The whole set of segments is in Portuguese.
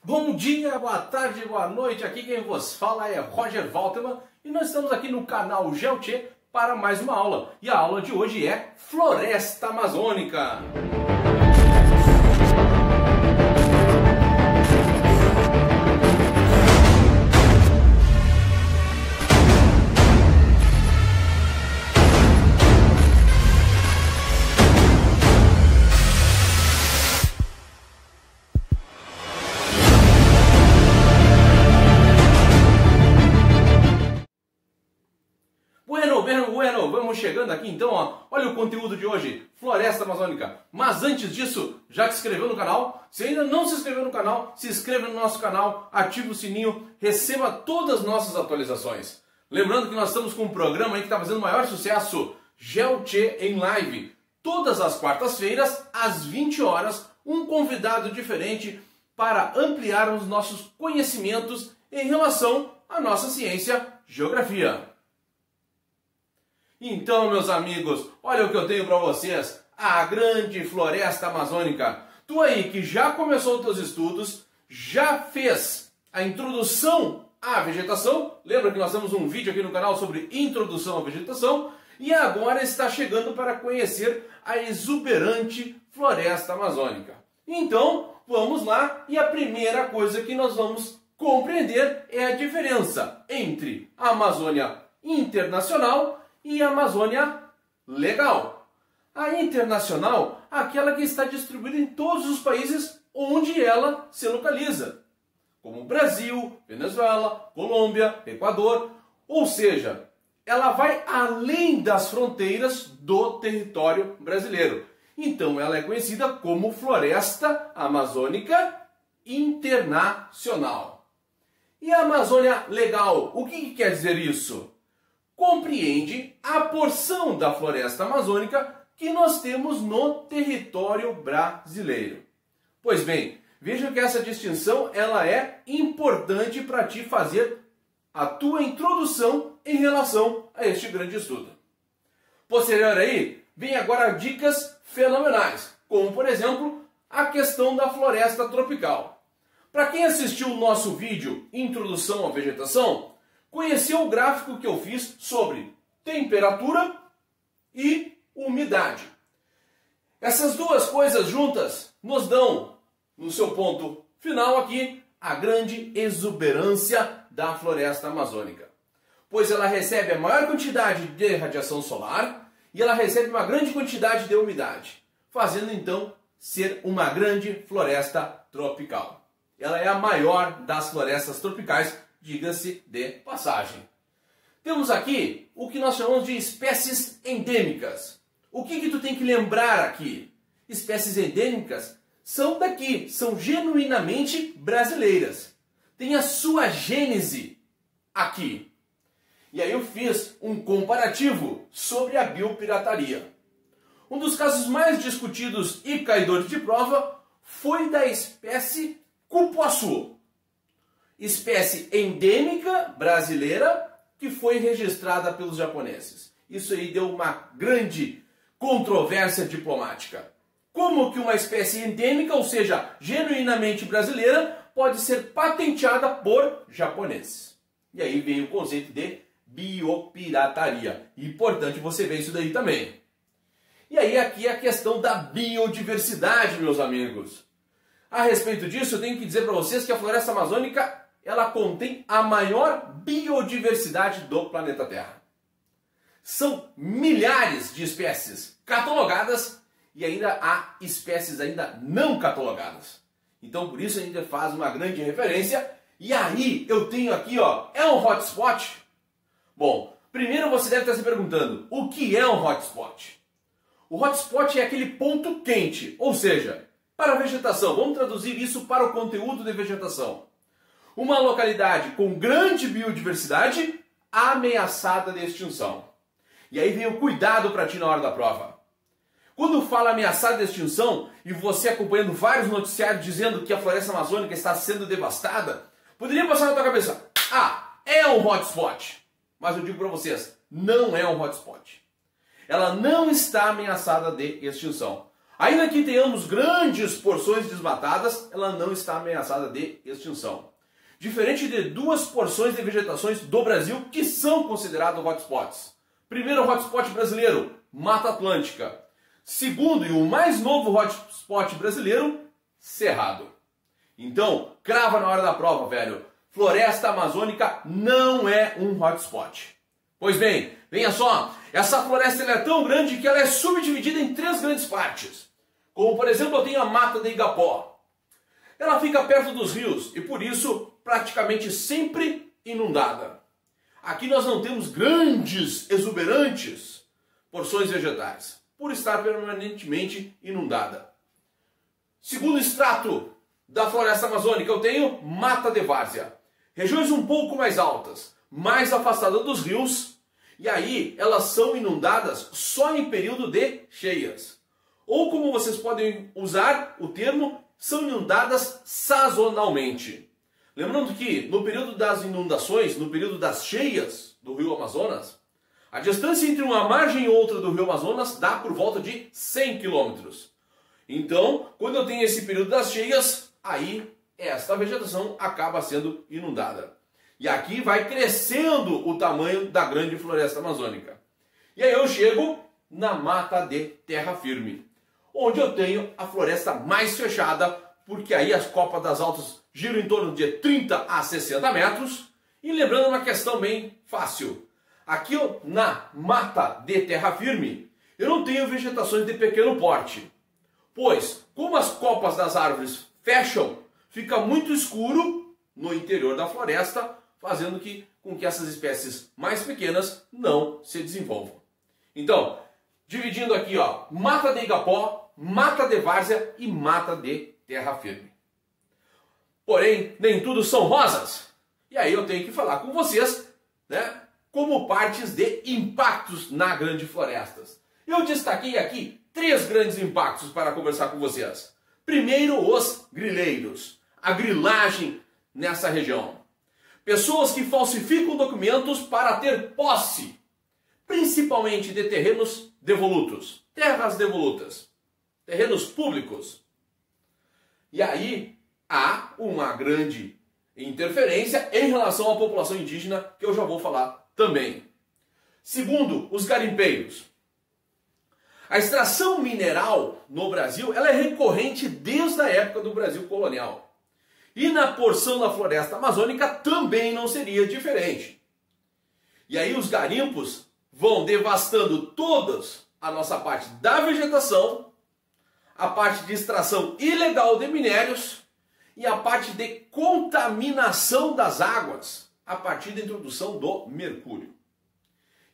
Bom dia, boa tarde, boa noite, aqui quem vos fala é Roger Walterman e nós estamos aqui no canal GeoTech para mais uma aula. E a aula de hoje é Floresta Amazônica. Bueno, vamos chegando aqui então, ó. Olha o conteúdo de hoje, Floresta Amazônica. Mas antes disso, já te inscreveu no canal? Se ainda não se inscreveu no canal, se inscreva no nosso canal, ative o sininho, receba todas as nossas atualizações. Lembrando que nós estamos com um programa aí que está fazendo maior sucesso, GeoTech em Live. Todas as quartas-feiras, às 20 horas, um convidado diferente para ampliar os nossos conhecimentos em relação à nossa ciência, geografia. Então, meus amigos, olha o que eu tenho para vocês, a grande floresta amazônica. Tu aí que já começou os teus estudos, já fez a introdução à vegetação, lembra que nós temos um vídeo aqui no canal sobre introdução à vegetação, e agora está chegando para conhecer a exuberante floresta amazônica. Então, vamos lá, e a primeira coisa que nós vamos compreender é a diferença entre a Amazônia internacional e a Amazônia legal. A internacional, aquela que está distribuída em todos os países onde ela se localiza, como Brasil, Venezuela, Colômbia, Equador, ou seja, ela vai além das fronteiras do território brasileiro. Então ela é conhecida como Floresta Amazônica Internacional. E a Amazônia legal, o que quer dizer isso? Compreende a porção da floresta amazônica que nós temos no território brasileiro. Pois bem, veja que essa distinção ela é importante para ti fazer a tua introdução em relação a este grande estudo. Posterior aí, vem agora dicas fenomenais, como por exemplo, a questão da floresta tropical. Para quem assistiu o nosso vídeo Introdução à Vegetação, conheceu o gráfico que eu fiz sobre temperatura e umidade. Essas duas coisas juntas nos dão, no seu ponto final aqui, a grande exuberância da floresta amazônica. Pois ela recebe a maior quantidade de radiação solar e ela recebe uma grande quantidade de umidade, fazendo então ser uma grande floresta tropical. Ela é a maior das florestas tropicais, diga-se de passagem. Temos aqui o que nós chamamos de espécies endêmicas. O que tu tem que lembrar aqui? Espécies endêmicas são daqui, são genuinamente brasileiras. Tem a sua gênese aqui. E aí eu fiz um comparativo sobre a biopirataria. Um dos casos mais discutidos e caidores de prova foi da espécie cupuaçu. Espécie endêmica brasileira que foi registrada pelos japoneses. Isso aí deu uma grande controvérsia diplomática. Como que uma espécie endêmica, ou seja, genuinamente brasileira, pode ser patenteada por japoneses? E aí vem o conceito de biopirataria. Importante você ver isso daí também. E aí aqui a questão da biodiversidade, meus amigos. A respeito disso, eu tenho que dizer para vocês que a floresta amazônica ela contém a maior biodiversidade do planeta Terra. São milhares de espécies catalogadas e ainda há espécies ainda não catalogadas. Então por isso a gente faz uma grande referência. E aí eu tenho aqui, ó, é um hotspot? Bom, primeiro você deve estar se perguntando, o que é um hotspot? O hotspot é aquele ponto quente, ou seja, para a vegetação. Vamos traduzir isso para o conteúdo de vegetação. Uma localidade com grande biodiversidade ameaçada de extinção. E aí vem o cuidado para ti na hora da prova. Quando fala ameaçada de extinção e você acompanhando vários noticiários dizendo que a floresta amazônica está sendo devastada, poderia passar na tua cabeça, é um hotspot. Mas eu digo para vocês, não é um hotspot. Ela não está ameaçada de extinção. Ainda que tenhamos grandes porções desmatadas, ela não está ameaçada de extinção. Diferente de duas porções de vegetações do Brasil que são consideradas hotspots. Primeiro hotspot brasileiro, Mata Atlântica. Segundo e o mais novo hotspot brasileiro, Cerrado. Então, crava na hora da prova, velho. Floresta Amazônica não é um hotspot. Pois bem, venha só, essa floresta é tão grande que ela é subdividida em 3 grandes partes. Como, por exemplo, eu tenho a Mata de Igapó. Ela fica perto dos rios e, por isso, praticamente sempre inundada. Aqui nós não temos grandes, exuberantes porções vegetais, por estar permanentemente inundada. Segundo extrato da floresta amazônica, eu tenho Mata de Várzea. Regiões um pouco mais altas, mais afastadas dos rios, e aí elas são inundadas só em período de cheias. Ou como vocês podem usar o termo, são inundadas sazonalmente. Lembrando que no período das inundações, no período das cheias do rio Amazonas, a distância entre uma margem e outra do rio Amazonas dá por volta de 100 quilômetros. Então, quando eu tenho esse período das cheias, aí esta vegetação acaba sendo inundada. E aqui vai crescendo o tamanho da grande floresta amazônica. E aí eu chego na mata de terra firme, onde eu tenho a floresta mais fechada, porque aí as copas das altas giram em torno de 30 a 60 metros. E lembrando uma questão bem fácil, aqui na mata de terra firme, eu não tenho vegetações de pequeno porte, pois como as copas das árvores fecham, fica muito escuro no interior da floresta, fazendo com que essas espécies mais pequenas não se desenvolvam. Então, dividindo aqui, ó, Mata de Igapó, Mata de Várzea e Mata de terra firme. Porém, nem tudo são rosas. E aí eu tenho que falar com vocês, né, como partes de impactos na grande florestas. Eu destaquei aqui 3 grandes impactos para conversar com vocês. Primeiro, os grileiros, a grilagem nessa região. Pessoas que falsificam documentos para ter posse, principalmente de terrenos devolutos, terras devolutas, terrenos públicos. E aí há uma grande interferência em relação à população indígena, que eu já vou falar também. Segundo, os garimpeiros. A extração mineral no Brasil ela é recorrente desde a época do Brasil colonial. E na porção da floresta amazônica também não seria diferente. E aí os garimpos vão devastando toda a nossa parte da vegetação, a parte de extração ilegal de minérios e a parte de contaminação das águas a partir da introdução do mercúrio.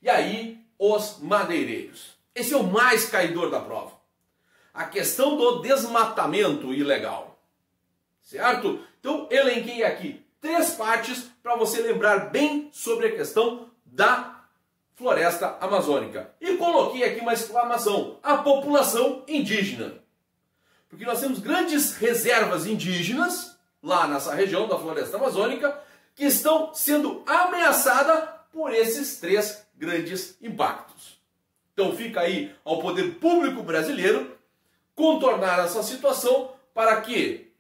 E aí os madeireiros. Esse é o mais caidor da prova. A questão do desmatamento ilegal. Certo? Então elenquei aqui 3 partes para você lembrar bem sobre a questão da floresta amazônica. E coloquei aqui uma exclamação, a população indígena. Porque nós temos grandes reservas indígenas lá nessa região da floresta amazônica que estão sendo ameaçadas por esses 3 grandes impactos. Então fica aí ao poder público brasileiro contornar essa situação para que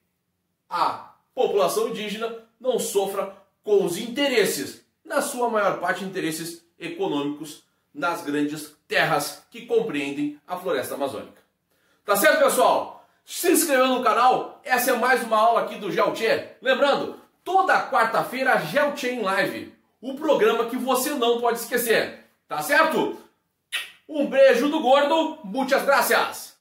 a população indígena não sofra com os interesses, na sua maior parte interesses econômicos, nas grandes terras que compreendem a floresta amazônica. Tá certo, pessoal? Se inscreveu no canal, essa é mais uma aula aqui do GeoTchê. Lembrando, toda quarta-feira GeoTchê em Live, o programa que você não pode esquecer. Tá certo? Um beijo do gordo, muitas gracias!